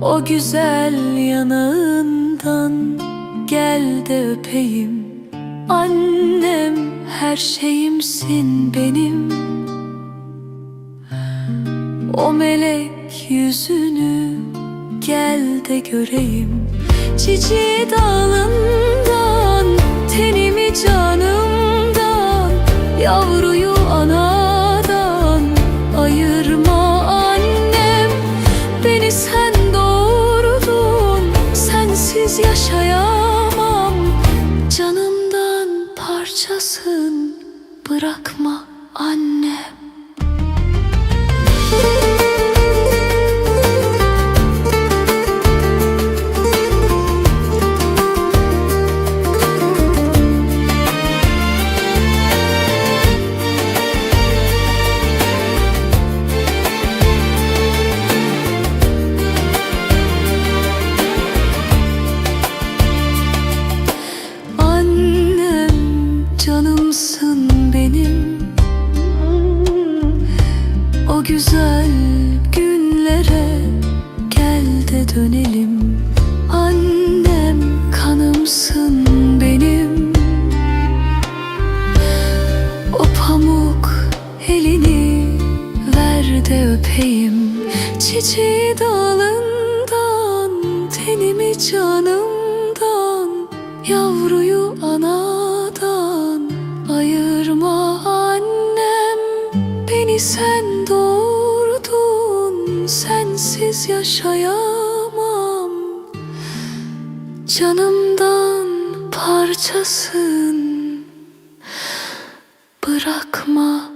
O güzel yanağından gel de öpeyim. Annem, her şeyimsin benim. O melek yüzünü gel de göreyim. Çiçeği dalından, tenimi canımdan, yavruyu anadan ayırma annem. Beni sen doğurdun, sensiz yaşayamam. Canımdan parçasın, bırakma annem. Canımsın benim. O güzel günlere gel de dönelim. Annem, kanımsın benim. O pamuk elini ver de öpeyim. Çiçeği dalından, tenimi canımdan, yavruyu anadan ayırma annem. Beni sen doğurdun, sensiz yaşayamam. Canımdan parçasın, bırakma